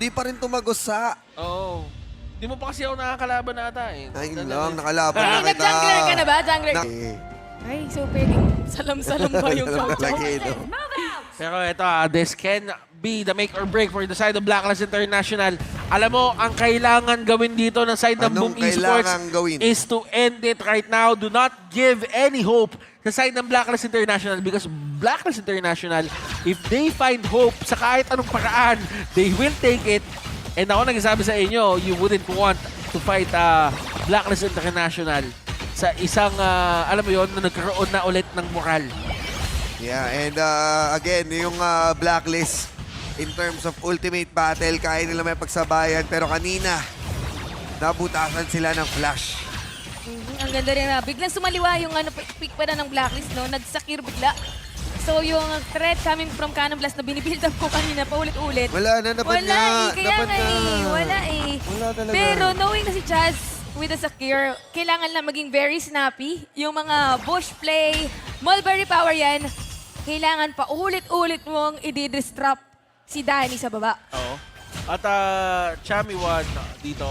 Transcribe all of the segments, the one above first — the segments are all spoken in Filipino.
Di pa rin tumagusa. Oo. Hindi mo pa kasi ako nakakalaban na ata eh. Ayun lang, nakalaban Ay, na kita. nag-jungler ka na ba? Jungler. Eh, Ay, so pwedeng salam-salam ba yung chow-chow? lagi, no? Pero ito, this can be the make or break for the side of Blacklist International. Alam mo, ang kailangan gawin dito ng side ng Anong Boom Esports kailangan gawin? is to end it right now. Do not give any hope sa side ng Blacklist International because Blacklist International, if they find hope sa kahit anong paraan, they will take it. And ako nagsasabi sa inyo, you wouldn't want to fight Blacklist International sa isang, alam mo yun, na nagkaroon na ulit ng moral. Yeah, and again, yung Blacklist, in terms of ultimate battle, kaya nila may pagsabayan. Pero kanina, nabutasan sila ng flash. Ang ganda rin na. Biglang sumaliwa yung pick pa na ng Blacklist, no? Nagsakir bigla. So yung threat coming from Cannon Blast na binibuild up ko kanina paulit-ulit. Wala na, dapat Wala na. eh, kaya nga eh. Wala eh. Wala talaga. Pero knowing na si Chaz with the Sakir, kailangan lang maging very snappy. Yung mga bush play, Mulberry Power yan, kailangan pa ulit-ulit mong i-disrupt si Danny sa baba. Oo. At Chami One dito,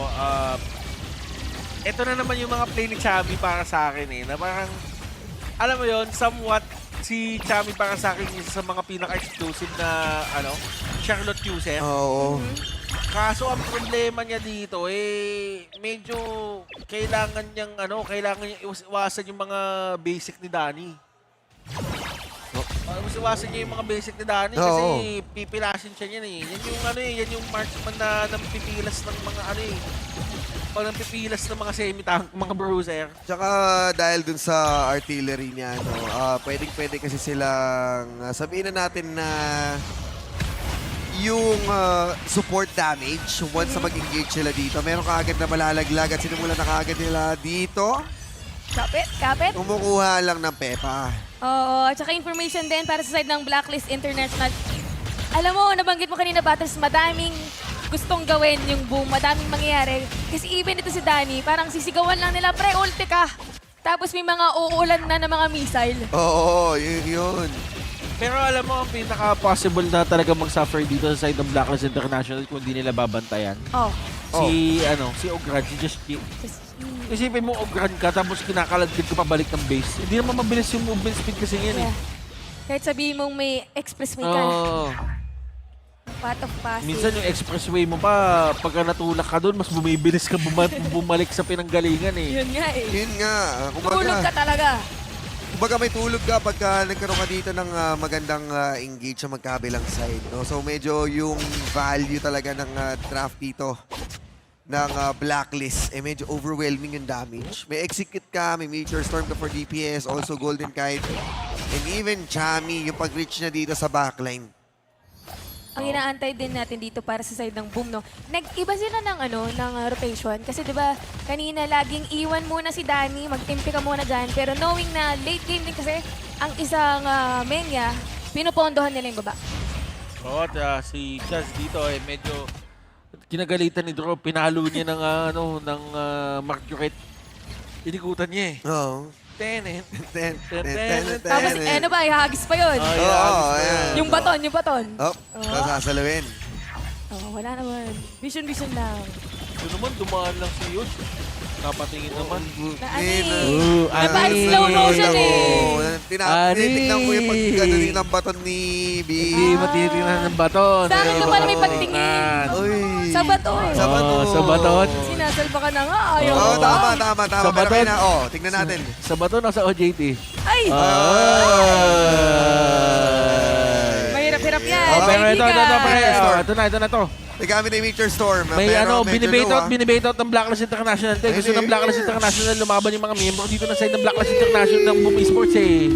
ito na naman yung mga play ni Chami para sa akin eh. Na parang, alam mo yon, somewhat si Chami para sa akin isa sa mga pinaka-exclusive na Charlotte user. Oo. Kaso ang problema niya dito medyo kailangan niyang iwasan yung mga basic ni Danny. Iwasan niya yung mga basic ni Danny kasi pipilasin siya niyan eh. Yan yung marksman na nampipilas ng mga pag nampipilas ng mga semi-tank, mga bruiser. Tsaka dahil dun sa artillery niya, pwedeng-pwede kasi silang sabihin na natin na yung support damage, once na mag-engage sila dito, meron kaagad na malalaglag at sinimulan na kaagad nila dito. Kapit. Kumukuha lang ng Pepa. Oo, at saka information din para sa side ng Blacklist International. Alam mo, nabanggit mo kanina, Battles, madaming gustong gawin yung Boom, madaming mangyayari. Kasi even ito si Danny, parang sisigawan lang nila, pre, ulti ka. Tapos may mga uulan na ng mga missile. Oo, yun. Pero alam mo, ang pinaka-possible na talaga mag-suffer dito sa side ng Blacklist International kung hindi nila babantayan. Si Ogran, si Just G. Isipin mo, Ogran ka, tapos kinakaladkid ko pabalik ng base. Hindi naman mabilis yung movement speed kasi yan eh. Kahit sabihin mong may expressway ka. Path of passage. Minsan yung expressway mo pa, pagka natulak ka doon, mas bumibilis ka bumalik sa pinanggalingan eh. Yun nga eh. Yun nga. Tulog ka talaga. Kumbaga may tulog ka pagka nagkaroon ka dito ng magandang engage sa magkabilang side. No? So medyo yung value talaga ng draft dito ng Blacklist, medyo overwhelming yung damage. May Execute ka, may Meteor Storm ka for DPS, also Golden Kite, and even Chami, yung pag-reach niya dito sa backline. Ang inaantay din natin dito para sa side ng Boom, no? Nag-iba sila ng rotation. Kasi 'di ba kanina laging iwan muna si Danny, magtimpi ka muna diyan. Pero knowing na late game din kasi ang isang Menya, pinupondohan nila yung baba. Oo, at si Chaz dito medyo kinagalitan ni Drew. Pinalo niya ng Marguerite. Inikutan niya eh. Oo. Tapos ano ba, ihagis pa yun. Yung baton. Sasalawin. Wala naman. Vision lang. Ito naman, dumaan lang si Yud. Napatingin naman. Slow motion eh. Tinitignan ko yung pagkagaling ng baton ni B. Hindi matitignan ng baton. Sa akin naman may pagtingin. Sa baton. Sa baton. Sinasalba ka na nga. Ayaw Oo, mo ba? tama. Sa Pero baton. tingnan natin. Sa baton o sa OJT? Ay! Mahirap-hirap yan. Pero ito Kaibigan. na to. Nagamit na yung Meteor Storm. May pero medyo binibait out ng Blacklist International. Gusto ng Blacklist International lumaban yung mga miyembro dito ng side ng Blacklist International ng Boom Esports eh.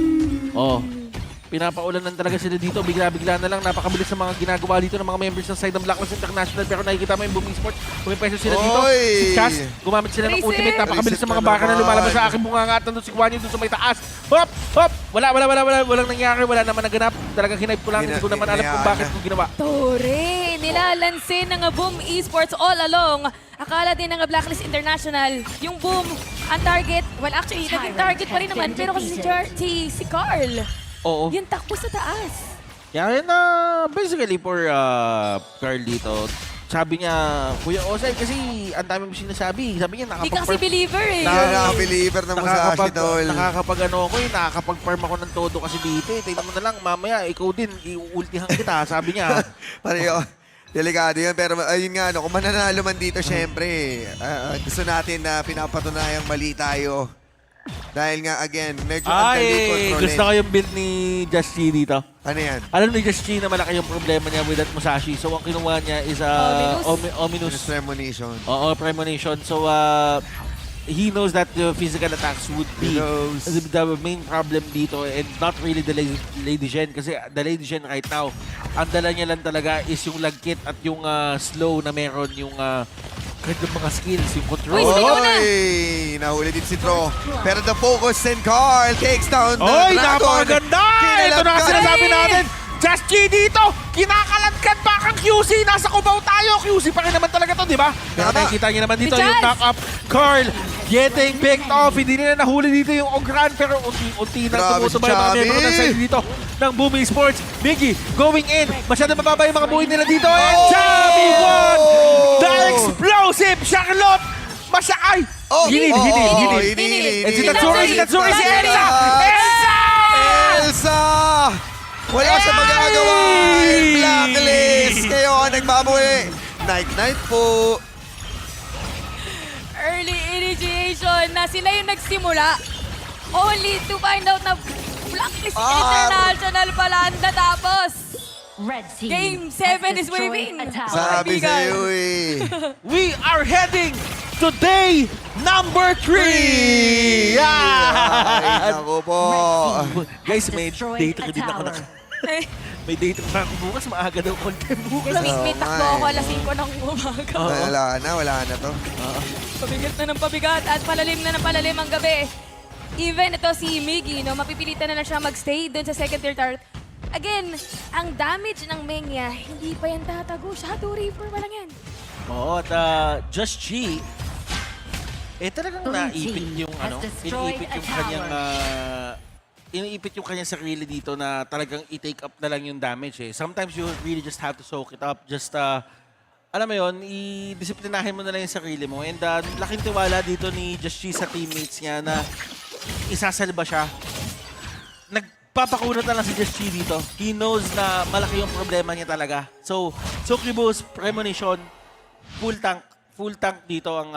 Pinapaulan talaga sila dito. Bigla-bigla na lang. Napakabilis ng mga ginagawa dito ng mga members ng side ng Blacklist International. Pero nakikita mo yung Boom Esports. Pumipeso sila dito. Si Chas, gumamit sila ng ultimate. Napakabilis ng mga baka na lumalabas sa aking bunganga. Nandun si Kwanyo dun sa may taas. Hop! Wala. Walang nangyari. Wala naman naganap. Talagang hinipe ko lang. Hindi ko naman alam kung bakit ko ginawa. Tore, nilalansin ng Boom Esports all along. Akala din ng Blacklist International, yung Boom, ang target, well actually, naging target pa rin naman. Pero kasi si Carl, Oo. yung takbo sa taas. Yan basically for Carl dito, sabi niya, Kuya Osay, kasi ang dami mo sinasabi. Sabi niya, Hindi ka kasi believer eh. Hindi ka believer ng Musashi, tol. nakakapag ano ako eh, nakakapag-farm ako ng todo kasi dito eh. Tingnan mo na lang, mamaya, ikaw din, iultihan kita, sabi niya. Pareho. Delikado yun. Pero ayun nga, kung mananalo man dito, syempre, gusto natin na pinapatunayang mali tayo. Dahil nga, again, medyo ang dali control. Gusto ko yung build ni Just Chi dito. Ano yan? Alam ni Just Chi na malaki yung problema niya with that Musashi. So, ang kinuha niya is Ominous. Premonition. Oo, Premonition. So, he knows that the physical attacks would be He knows. the main problem dito and not really the Lady Gen kasi the Lady Gen right now, ang dala niya lang talaga is yung lagkit at yung slow na meron yung kahit yung mga skills, yung control. Uy, sige muna. Oy! Nahuli din si Tro. Pero the focus and Carl takes down the Oy, Dragon. napakaganda! Ito na kasi sinasabi natin. Just Chi dito! Kinakaladkad pa kang QC! Nasa kubaw tayo! QC pa rin naman talaga to, di ba? Pero Tama. nakikita niyo naman dito Si yung Chaz! knock-up. Carl getting picked off. Hindi nila nahuli dito yung Ogran pero unti-unti na Grabe si tumutubay mga Chubby. membro ng side dito ng Boom Esports. Miggy going in. Masyado mababa yung mga buhay nila dito. And Oh! Chubby won! The explosive Charlotte! Masakay! Hinid. And si Tatsuri, si Elsa! Elsa! Elsa! Wala sa magagawa! Blacklist! Kayo ang nagbabawi! Night-night po! Early initiation na sila yung nagsimula. Only to find out na Blacklist International pala ang natapos. Red team Game has 7 is destroyed waving. a tower. Sabi kaibigan. sa'yo eh! We are heading to day number 3! Ay, naku po! Guys, may Destroyed date a ko din ako na. tower. May date ko na ako bukas. Maaga daw content bukas. Kasi may Oo takbo nga ako eh. alas 5 ng umaga. Wala na to. Pabigat na ng pabigat at palalim na ng palalim ang gabi. Even ito si Miggy, no, mapipilitan na lang siya magstay doon sa second tier tower. Again, ang damage ng Mengya, hindi pa yan tatago. Shadow Reaper pa lang yan. Oo, at Just Chi, talagang Blue naipit team yung has destroyed iniipit yung a kanyang tower. iniipit yung kanyang sarili dito na talagang i-take up na lang yung damage eh. Sometimes you really just have to soak it up. Just alam mo yun, i-disiplinahin mo na lang yung sarili mo. And laking tiwala dito ni Just Chi sa teammates niya na isasalba siya. Nagpapakuna na lang si Just Chi dito. He knows na malaki yung problema niya talaga. So, Succubus, Premonition, full tank dito ang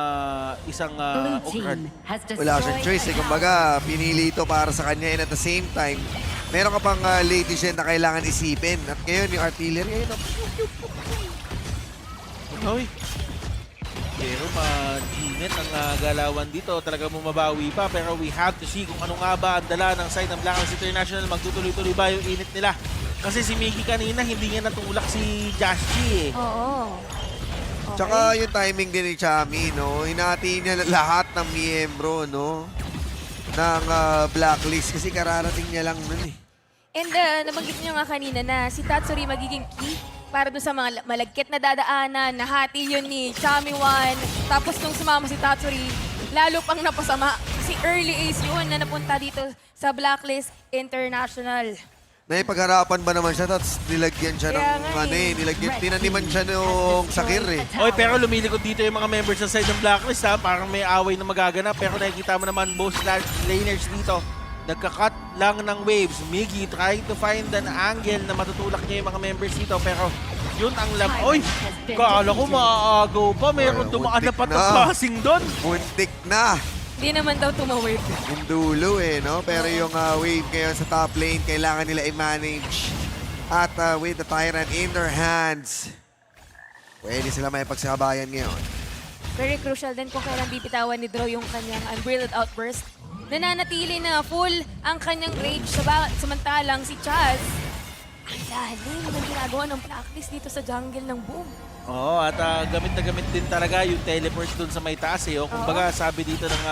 isang Blue Ogran. team has Wala siyang destroyed choice eh. a Kumbaga, pinili ito para sa kanya and at the same time, meron ka pang Lady Shen na kailangan isipin. At ngayon, yung artillery, ayun, Hoy. Pero mainit ang galawan dito. Talaga bumabawi pa. Pero we have to see kung ano nga ba ang dala ng side ng Blacklist International. Magtutuloy-tuloy ba yung init nila? Kasi si Miggy kanina, hindi niya natulak si Just Chi eh. Oo. Okay. Tsaka yung timing din ni Chami, no? Hinati niya lahat ng miyembro, no? Ng Blacklist kasi kararating niya lang nun eh. And nabanggit niyo nga kanina na si Tatsuri magiging key para doon sa mga malagkit na dadaanan. Nahati yun ni Chami Wan. Tapos nung sumama si Tatsuri, lalo pang napasama. Kasi early ace yun na napunta dito sa Blacklist International. Naipagharapan ba naman siya tapos nilagyan siya Kaya ng nga ano eh. eh, tinaniman siya nung sakir eh. Oy, pero lumilikod dito yung mga members sa side ng Blacklist ha. Parang may away na magaganap. Pero nakikita mo naman both laners dito. Nagka-cut lang ng waves. Miggy trying to find an angle na matutulak niya yung mga members dito. Pero yun ang Oy! Kala ko maaagaw pa. Meron dumaan na Muntik patapasing doon. Muntik na Hindi naman daw tumawid. yung dulo eh, no? Pero yung wave ngayon sa top lane, kailangan nila i-manage. At with the Tyrant in their hands, pwede sila may pagsabayan ngayon. Very crucial din kung kailan bibitawan ni Draw yung kanyang Unbridled Outburst. Nananatili na full ang kanyang rage. Samantalang si Chaz, ang lalim ng ginagawa ng Blacklist dito sa jungle ng Boom. Oo, at gamit na gamit din talaga yung teleport dun sa may taas eh. O kumbaga sabi dito ng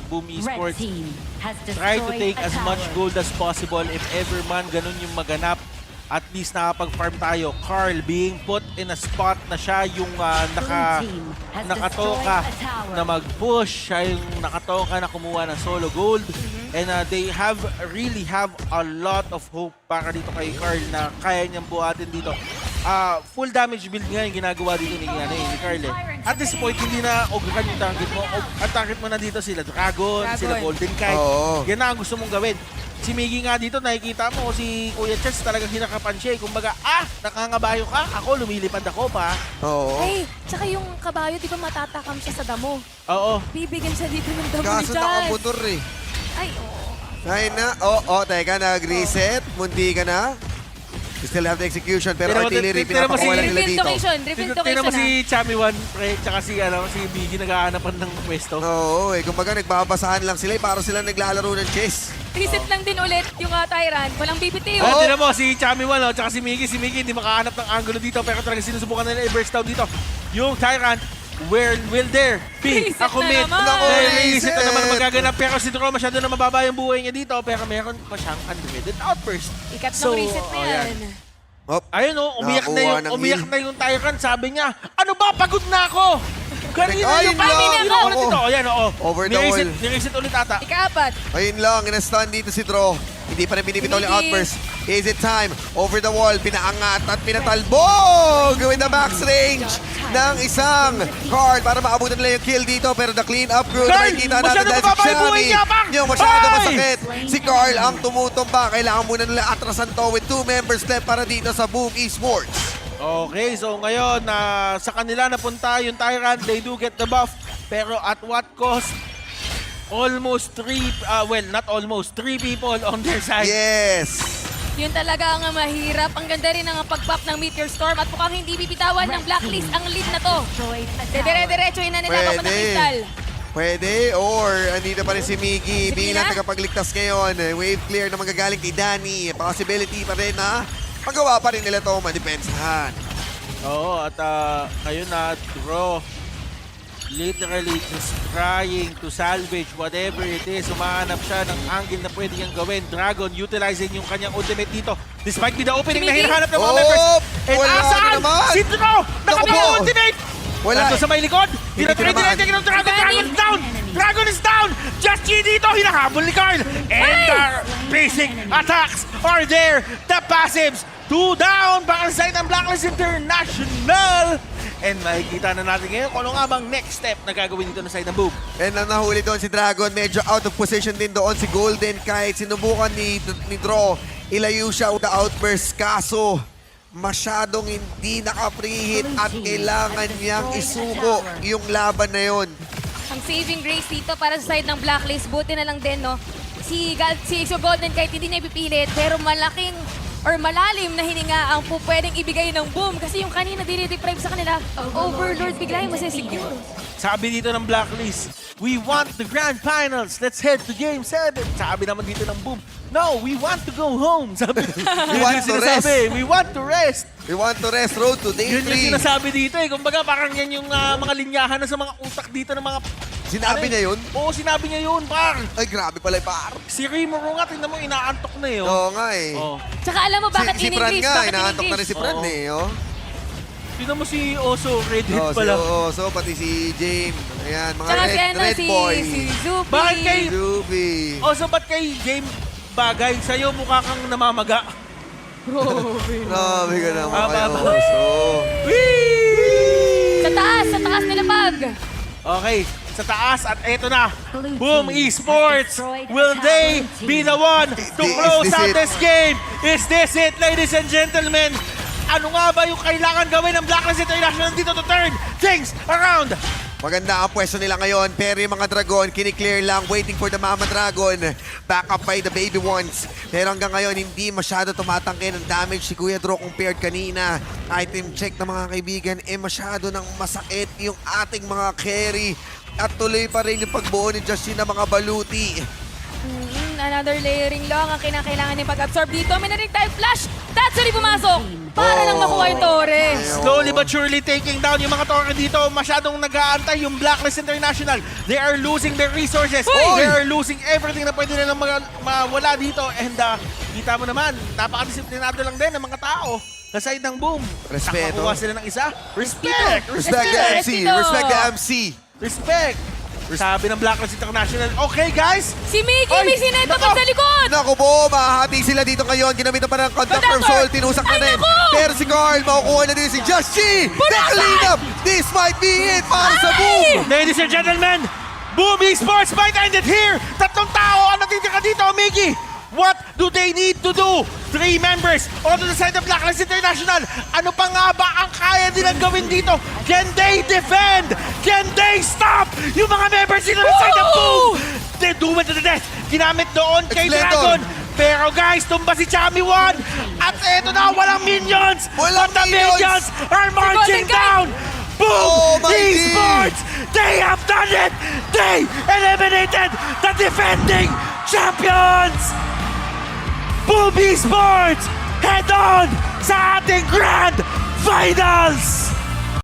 Boom Red Esports, team has try to destroyed take a as much tower. gold as possible. If ever man ganun yung maganap, at least nakapag-farm tayo. Carl being put in a spot na siya yung team has nakatoka destroyed a tower. na mag-push. Siya yung nakatoka na kumuha ng solo gold. And they really have a lot of hope para dito kay Carl na kaya niyang buhatin dito full damage build nga yung ginagawa dito ni Carl. At this point, hindi na ogakan yung target mo. Ang target mo na dito sila Dragon, sila Golden Kite. Oo. Yan na ang gusto mong gawin. Si Miggy nga dito, nakikita mo, si Kuya Chess talagang hinakapan siya. Kumbaga, nakangabayo ka, ako, lumilipad ako pa. Oo. Ay, tsaka yung kabayo, di ba matatakam siya sa damo? Oo. Bibigyan siya dito ng damo ni Kaso Jazz. nakamotor eh. Ay, oo. Ay na. Teka, nag-reset. Munti ka na. You still have the execution, pero Tira mo, artillery, tira mo si- pinapakawalan nila Refill dito. location, refill Tingnan mo location si na. Chami One, pre, tsaka si Miggy nag-aanapan ng pwesto. Oo, kumbaga nagbabasahan lang sila, para sila naglalaro ng chess. Reset lang din ulit yung Tyrant. Walang bibitiw. Oh. Tingnan mo, si Chami One, tsaka si Miggy hindi makahanap ng angulo dito, pero talaga sinusubukan nila i-burst down dito. Yung Tyrant, will there be Reset a commit? na naman. Naku, Reset na naman reset. magaganap, pero si Dro masyado na mababa yung buhay niya dito, pero meron pa siyang unlimited outburst. Ikat So, ng reset na yan. Ayun Nakakuha ng umiyak heal. na yung Tyrant. Sabi niya, ano ba, pagod na ako! Kanina Ay, yung lang. ako na Oo. dito. Ayan, oo. Over the wall. Nireset ulit ata. Ikaapat. Ayun lang, in-stun dito si Dro. Hindi pa rin binibitaw yung Hindi. outburst. Is it time? Over the wall, pinaangat at pinatalbog with the max range ng isang card para maabutan nila yung kill dito. Pero the clean up crew Carl, na nakikita natin masyado dahil si mababa yung buhay Chami. niya, Bang! Yung masyado Ay! masakit. Si Carl ang tumutumba. Kailangan muna nila atrasan to with 2 members left para dito sa Boom Esports. Okay, so ngayon, sa kanila napunta yung Tyrant. They do get the buff. Pero at what cost? Almost 3, not almost, 3 people on their side. Yes! Yun talaga ang mahirap. Ang ganda rin ng pag-pop ng Meteor Storm at mukhang hindi bibitawan ng Blacklist ang lead na to. Destroyed a tower. Dire-diretso na nila papunta ng Crystal. Pwede, or andito pa rin si Miggy bilang tagapagligtas ngayon. Wave clear na magagaling kay Danny. Possibility pa rin na magawa pa rin nila ito madepensahan. Oo, at ngayon na Dro literally just trying to salvage whatever it is. Umahanap siya ng angle na pwede niyang gawin. Dragon utilizing yung kanyang ultimate dito. This might be the opening na Miggy? hinahanap ng mga Oh, members. And wala na asaan? naman. Si Dro! Nakabili Naku ang po. ultimate! Wala. Nandun sa may likod. Tinatry tinamaan. din ng Dragon. Dragon is down! Dragon is down! Just G dito! Hinahabol ni Carl! And the basic attacks are there! The passives! 2 down! Baka sa side ng Blacklist International! And makikita na natin ngayon kung ano nga bang next step na gagawin dito na side ng Boom. And ang nahuli doon si Dragon, medyo out of position din doon si Golden. Kahit sinubukan ni Dro, ilayo siya with the outburst. Kaso, masyadong hindi naka-free hit at kailangan niyang isuko yung laban na yon. Ang saving grace dito para sa side ng Blacklist. Buti na lang din, no? Si Golden Kite hindi niya ipipilit, pero malaking or malalim na hininga ang pwedeng ibigay ng Boom. Kasi yung kanina dinideprive sa kanila, Overlord bigla yung masisecure. Sabi dito ng Blacklist, we want the Grand Finals. Let's head to Game 7. Sabi naman dito ng Boom, no, we want to go home. Sabi, We want to rest. We want to rest. We want to rest road to day Yun yung 3. sinasabi dito eh. Kumbaga parang yan yung mga linyahan na sa mga utak dito ng mga... Sinabi niya yun? Oo, sinabi niya yun, par. Ay, grabe pala yung par. Si Rimuru nga, tingnan mo, inaantok na eh. Oo nga eh. Oh. Tsaka alam mo bakit Si Fran in-English? nga, Bakit inaantok na rin si Fran Oo. eh. Oh. Tingnan mo si Oso, red hit Oh, si pala. Oso, pati si James. Ayan, mga Tsaka si, red si boy. Zuby. Bakit kay- Ruby. Oso, ba't kay Game bagay? Sa'yo mukha kang namamaga. Grabe ka naman Ah, kay baba. Oso. Sa taas nila pag. Okay, sa taas at eto na. Blue Boom team Esports! has destroyed a Will they tower. be the one to Is close this out it? this game? Is this it, ladies and gentlemen? Ano nga ba yung kailangan gawin ng Blacklist International dito to turn things around? Maganda ang pwesto nila ngayon, pero yung mga Dragon, kiniklear lang, waiting for the Mama Dragon. Back up by the Baby Ones. Pero hanggang ngayon, hindi masyado tumatangke ng damage si Kuya Dro compared kanina. Item check na mga kaibigan, masyado nang masakit yung ating mga carry. At tuloy pa rin yung pagbuo ni Justin ng mga baluti. Another layering lang ang kinakailangan niya pag-absorb dito. May narinig tayo flash. Tatsuri pumasok para lang makuha yung Torres. Slowly but surely taking down yung mga torre dito. Masyadong nag-aantay yung Blacklist International. They are losing their resources. Hoy! They are losing everything na pwede nilang mawala dito. And kita mo naman, napakadisiplinado lang din ng mga tao sa side ng Boom. Respeto. Nakakuha sila ng isa. Respect! Respect the MC! Respect, Respect the MC! Respect! Sabi ng Blacklist International, okay guys, Si Miggy Ay, may sinenta nako! pa sa likod! Naku po, mahahati sila dito ngayon. Ginamitan pa ng Conductor Conductor! Soul, tinusak na Ay, din. naku! Pero si Carl, makukuha na din si Just G. The cleanup! This might be it para sa Boom! ladies and gentlemen, Boom Esports might end it here. Tatlong tao ang natitira dito, Miggy. What do they need to do? 3 members on the side of Blacklist International. Ano pa nga ba ang kaya nilang gawin dito? Can they defend? Can they stop yung mga members nila sa side of Boom? They do it to the death. Ginamit doon kay Explodor. Dragon. Pero guys, tumba si Chami 1. At eto na, walang minions. Walang But the minions. minions are marching Golden Guy. down. Boom! Oh my Esports! They have done it! They eliminated the defending champions! Boom Esports! Head on sa ating Grand Finals!